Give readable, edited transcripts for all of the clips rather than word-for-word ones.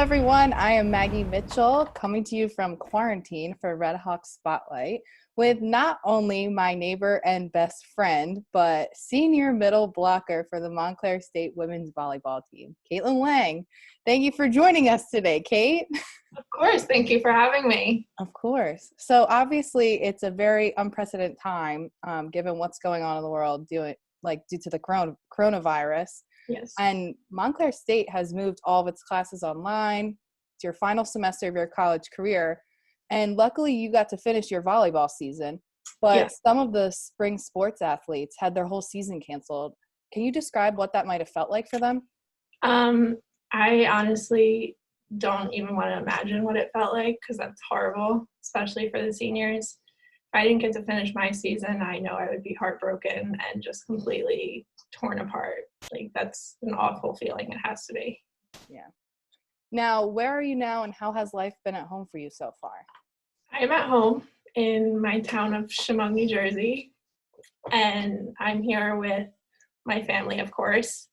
everyone. I am Maggie Mitchell coming to you from quarantine for Red Hawk Spotlight with not only my neighbor and best friend, but senior middle blocker for the Montclair State women's volleyball team, Caitlin Lange. Thank you for joining us today, Kate. Of course. Thank you for having me. Of course. So obviously it's a very unprecedented time given what's going on in the world due to the coronavirus. Yes. And Montclair State has moved all of its classes online. It's your final semester of your college career. And luckily you got to finish your volleyball season. But Some of the spring sports athletes had their whole season canceled. Can you describe what that might have felt like for them? I honestly don't even want to imagine what it felt like because that's horrible, especially for the seniors. If I didn't get to finish my season, I know I would be heartbroken and just completely torn apart. Like, that's an awful feeling. It has to be. Yeah. Now, where are you now and how has life been at home for you so far? I'm at home in my town of Chemung, New Jersey, and I'm here with my family, of course.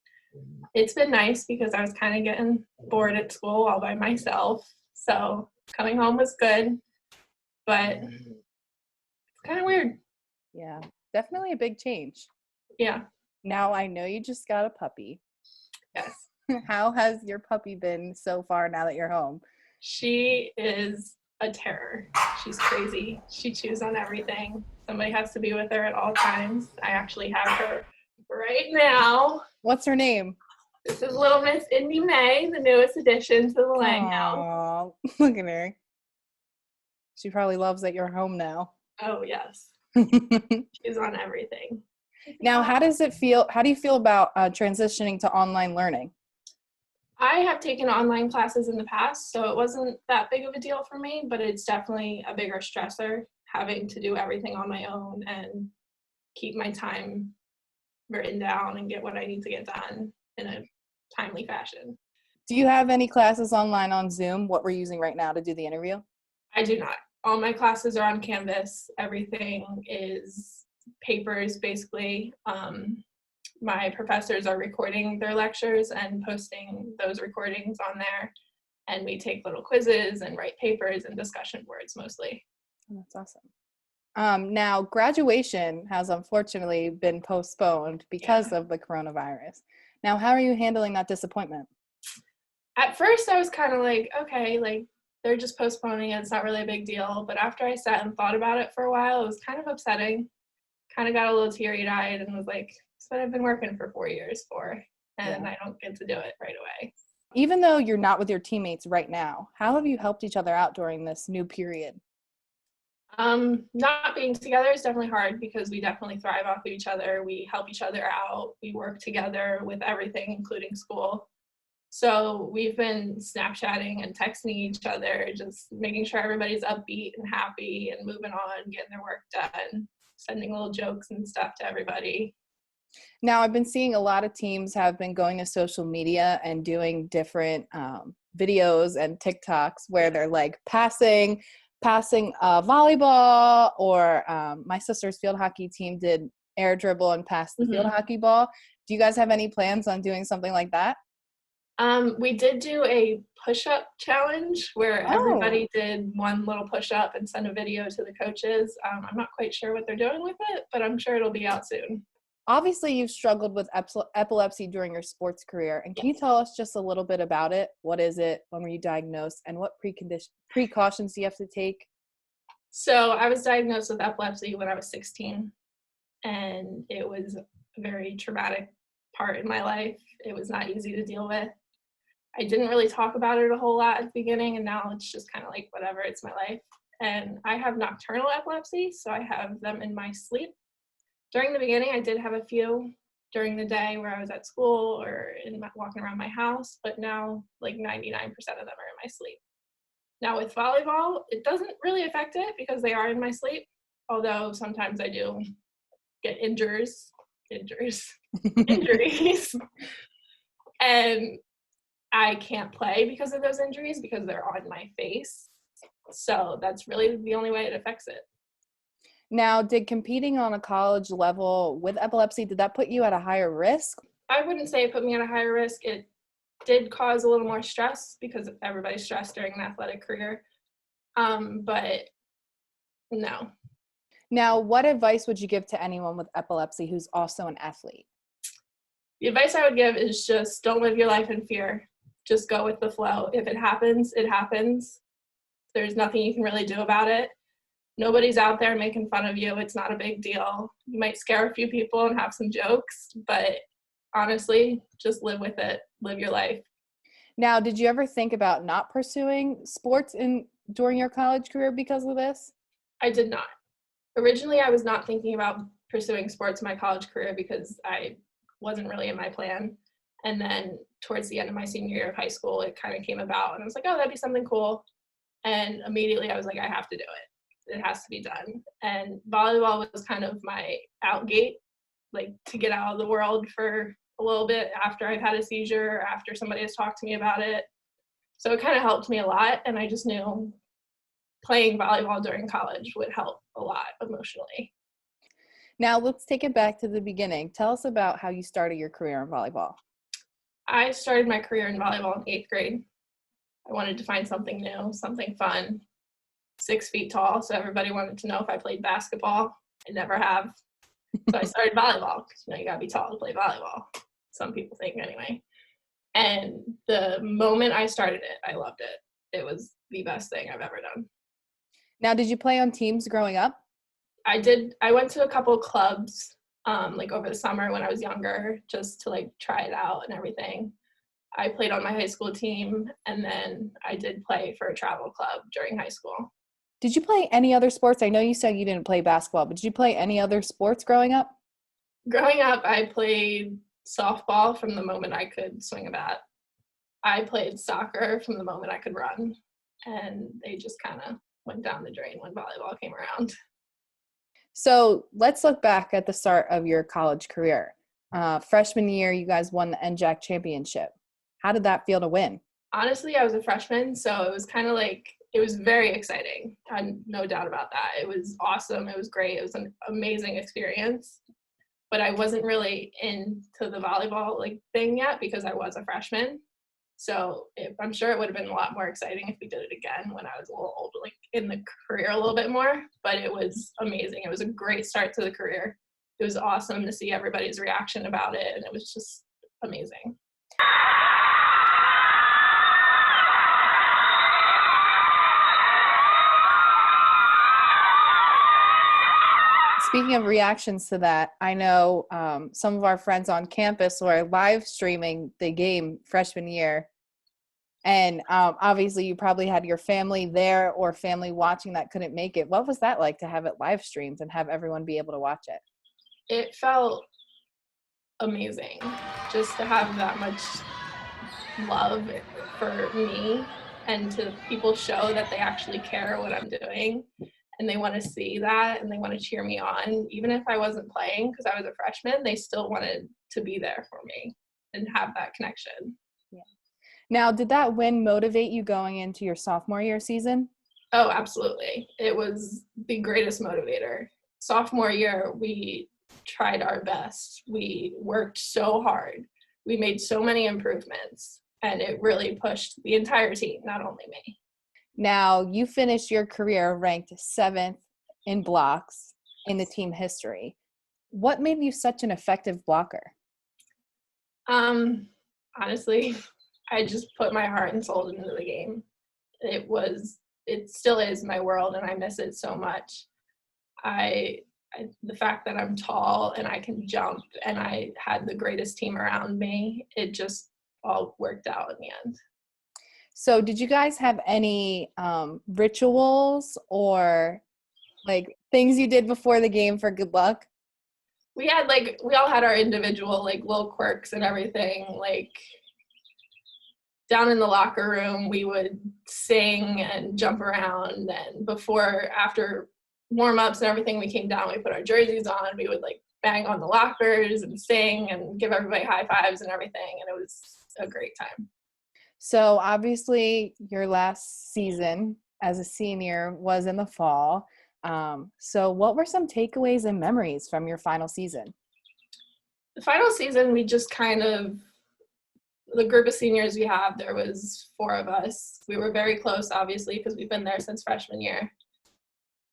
It's been nice because I was kind of getting bored at school all by myself. So coming home was good, but it's kind of weird. Yeah, definitely a big change. Yeah. Now, I know you just got a puppy. Yes. How has your puppy been so far now that you're home? She is a terror. She's crazy. She chews on everything. Somebody has to be with her at all times. I actually have her right now. What's her name? This is little Miss Indy May, the newest addition to the Lange house. Aww, look at her. She probably loves that you're home now. Oh, yes. She's on everything. Now, how does it feel? How do you feel about transitioning to online learning? I have taken online classes in the past, so it wasn't that big of a deal for me, but it's definitely a bigger stressor having to do everything on my own and keep my time written down and get what I need to get done in a timely fashion. Do you have any classes online on Zoom? What we're using right now to do the interview? I do not. All my classes are on Canvas. Everything is papers, basically. My professors are recording their lectures and posting those recordings on there. And we take little quizzes and write papers and discussion boards mostly. Oh, that's awesome. Now, graduation has unfortunately been postponed because of the coronavirus. Now, how are you handling that disappointment? At first, I was kind of like, okay, like they're just postponing it. It's not really a big deal. But after I sat and thought about it for a while, it was kind of upsetting. Kind of got a little teary-eyed and was like, it's what I've been working for 4 years for, and I don't get to do it right away. Even though you're not with your teammates right now, how have you helped each other out during this new period? Not being together is definitely hard because we definitely thrive off of each other. We help each other out. We work together with everything, including school. So we've been Snapchatting and texting each other, just making sure everybody's upbeat and happy and moving on, getting their work done, sending little jokes and stuff to everybody. Now, I've been seeing a lot of teams have been going to social media and doing different videos and TikToks where they're like passing volleyball, or my sister's field hockey team did air dribble and pass the field hockey ball. Do you guys have any plans on doing something like that? We did do a push-up challenge where everybody did one little push-up and send a video to the coaches. I'm not quite sure what they're doing with it, but I'm sure it'll be out soon. Obviously, you've struggled with epilepsy during your sports career. And can you tell us just a little bit about it? What is it? When were you diagnosed? And what precautions do you have to take? So I was diagnosed with epilepsy when I was 16. And it was a very traumatic part in my life. It was not easy to deal with. I didn't really talk about it a whole lot at the beginning. And now it's just kind of like, whatever, it's my life. And I have nocturnal epilepsy, so I have them in my sleep. During the beginning, I did have a few during the day where I was at school or walking around my house, but now like 99% of them are in my sleep. Now with volleyball, it doesn't really affect it because they are in my sleep, although sometimes I do get injuries, and I can't play because of those injuries because they're on my face. So that's really the only way it affects it. Now, did competing on a college level with epilepsy, did that put you at a higher risk? I wouldn't say it put me at a higher risk. It did cause a little more stress because everybody's stressed during an athletic career. But no. Now, what advice would you give to anyone with epilepsy who's also an athlete? The advice I would give is just don't live your life in fear. Just go with the flow. If it happens, it happens. There's nothing you can really do about it. Nobody's out there making fun of you. It's not a big deal. You might scare a few people and have some jokes, but honestly, just live with it. Live your life. Now, did you ever think about not pursuing sports during your college career because of this? I did not. Originally, I was not thinking about pursuing sports in my college career because I wasn't really in my plan. And then towards the end of my senior year of high school, it kind of came about and I was like, oh, that'd be something cool. And immediately I was like, I have to do it. It has to be done. And volleyball was kind of my out gate, like to get out of the world for a little bit after I've had a seizure, after somebody has talked to me about it. So it kind of helped me a lot. And I just knew playing volleyball during college would help a lot emotionally. Now, let's take it back to the beginning. Tell us about how you started your career in volleyball. I started my career in volleyball in 8th grade. I wanted to find something new, something fun. 6 feet tall, so everybody wanted to know if I played basketball. I never have. So I started volleyball because you gotta be tall to play volleyball. Some people think anyway. And the moment I started it, I loved it. It was the best thing I've ever done. Now, did you play on teams growing up? I did. I went to a couple of clubs like over the summer when I was younger, just to like try it out and everything. I played on my high school team, and then I did play for a travel club during high school. Did you play any other sports? I know you said you didn't play basketball, but did you play any other sports growing up? Growing up, I played softball from the moment I could swing a bat. I played soccer from the moment I could run, and they just kind of went down the drain when volleyball came around. So let's look back at the start of your college career. Freshman year, you guys won the NJAC championship. How did that feel to win? Honestly, I was a freshman, so it was kind of like, it was very exciting. I had no doubt about that. It was awesome. It was great. It was an amazing experience. But I wasn't really into the volleyball thing yet because I was a freshman. So I'm sure it would have been a lot more exciting if we did it again when I was a little older, like in the career a little bit more. But it was amazing. It was a great start to the career. It was awesome to see everybody's reaction about it, and it was just amazing. Speaking of reactions to that, I know some of our friends on campus were live streaming the game freshman year. And obviously you probably had your family there or family watching that couldn't make it. What was that like to have it live streamed and have everyone be able to watch it? It felt amazing just to have that much love for me and to people show that they actually care what I'm doing. And they want to see that and they want to cheer me on. Even if I wasn't playing because I was a freshman, they still wanted to be there for me and have that connection. Yeah. Now, did that win motivate you going into your sophomore year season? Oh, absolutely. It was the greatest motivator. Sophomore year, we tried our best. We worked so hard. We made so many improvements, and it really pushed the entire team, not only me. Now, you finished your career ranked 7th in blocks in the team history. What made you such an effective blocker? Honestly, I just put my heart and soul into the game. It still is my world, and I miss it so much. The fact that I'm tall and I can jump and I had the greatest team around me, it just all worked out in the end. So did you guys have any rituals or things you did before the game for good luck? We all had our individual little quirks and everything. Down in the locker room, we would sing and jump around, and after warm-ups and everything, we came down, we put our jerseys on, we would bang on the lockers and sing and give everybody high fives and everything, and it was a great time. So obviously your last season as a senior was in the fall. So what were some takeaways and memories from your final season? The final season, we just kind of the group of seniors we have, there was 4 of us. We were very close, obviously, because we've been there since freshman year.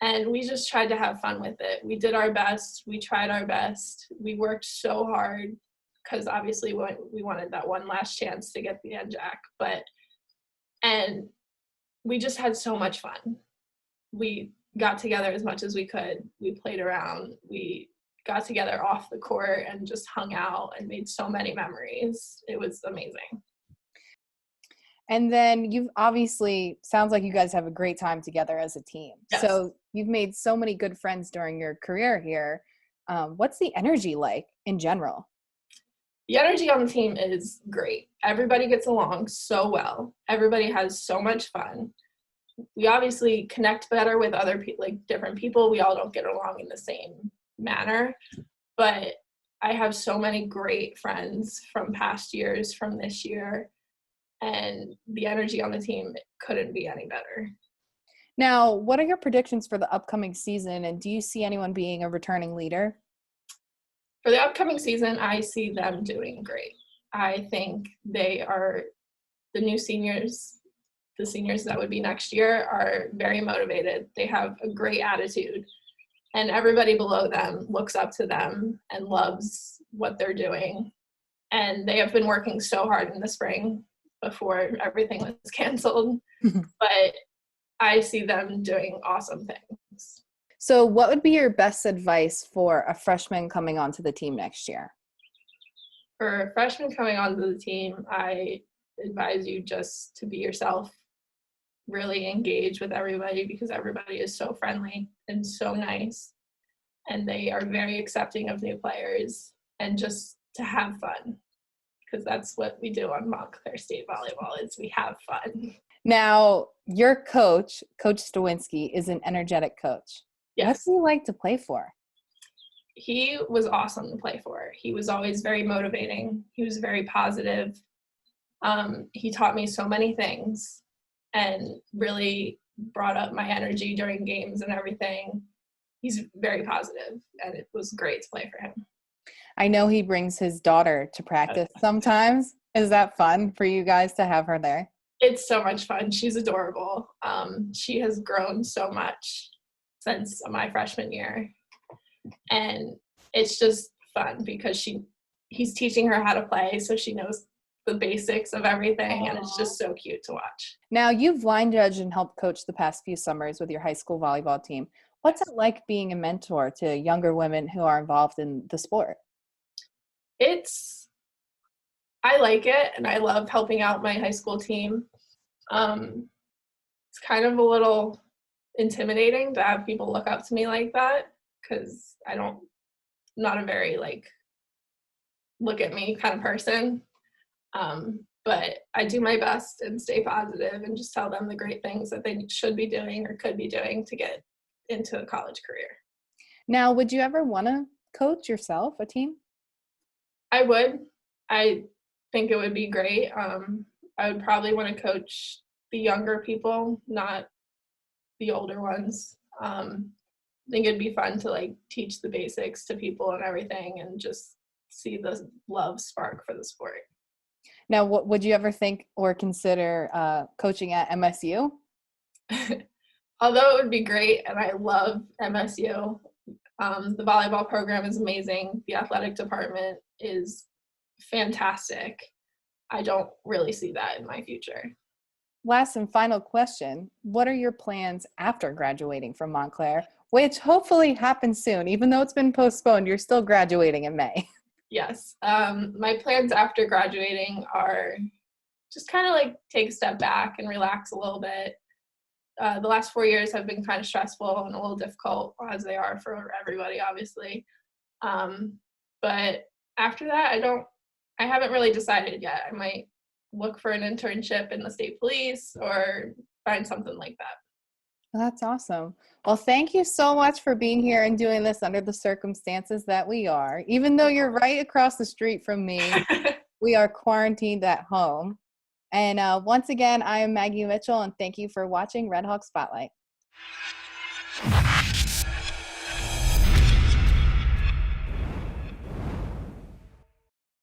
And we just tried to have fun with it. We did our best. We tried our best. We worked so hard because obviously we wanted that one last chance to get the NJAC. And we just had so much fun. We got together as much as we could. We played around. We got together off the court and just hung out and made so many memories. It was amazing. And then you've obviously, sounds like you guys have a great time together as a team. Yes. So you've made so many good friends during your career here. What's the energy like in general? The energy on the team is great. Everybody gets along so well. Everybody has so much fun. We obviously connect better with other people, like different people. We all don't get along in the same manner, but I have so many great friends from past years, from this year, and the energy on the team couldn't be any better. Now, what are your predictions for the upcoming season, and do you see anyone being a returning leader? For the upcoming season, I see them doing great. I think they are the new seniors. The seniors that would be next year are very motivated. They have a great attitude, and everybody below them looks up to them and loves what they're doing. And they have been working so hard in the spring before everything was canceled, but I see them doing awesome things. So what would be your best advice for a freshman coming onto the team next year? For a freshman coming onto the team, I advise you just to be yourself, really engage with everybody, because everybody is so friendly and so nice, and they are very accepting of new players, and just to have fun, because that's what we do on Montclair State Volleyball, is we have fun. Now, your coach, Coach Stawinski, is an energetic coach. Yes. What's he like to play for? He was awesome to play for. He was always very motivating. He was very positive. He taught me so many things and really brought up my energy during games and everything. He's very positive, and it was great to play for him. I know he brings his daughter to practice sometimes. Is that fun for you guys to have her there? It's so much fun. She's adorable. She has grown so much since my freshman year, and it's just fun because he's teaching her how to play, so she knows the basics of everything. Aww. And it's just so cute to watch. Now, you've line judged and helped coach the past few summers with your high school volleyball team. What's it like being a mentor to younger women who are involved in the sport? I like it, and I love helping out my high school team. It's kind of a little intimidating to have people look up to me like that, because I'm not a very look at me kind of person. But I do my best and stay positive and just tell them the great things that they should be doing or could be doing to get into a college career. Now, would you ever want to coach yourself, a team? I would. I think it would be great. I would probably want to coach the younger people, not the older ones. I think it'd be fun to teach the basics to people and everything, and just see the love spark for the sport. Now, what would you ever think or consider coaching at MSU? Although it would be great, and I love MSU, the volleyball program is amazing. The athletic department is fantastic. I don't really see that in my future. Last and final question. What are your plans after graduating from Montclair, which hopefully happens soon? Even though it's been postponed, you're still graduating in May. Yes. My plans after graduating are just kind of take a step back and relax a little bit. The last 4 years have been kind of stressful and a little difficult, as they are for everybody, obviously. But after that, I haven't really decided yet. I might look for an internship in the state police or find something like that. That's awesome. Well, thank you so much for being here and doing this under the circumstances that we are. Even though you're right across the street from me, we are quarantined at home. And once again, I am Maggie Mitchell, and thank you for watching Red Hawk Spotlight.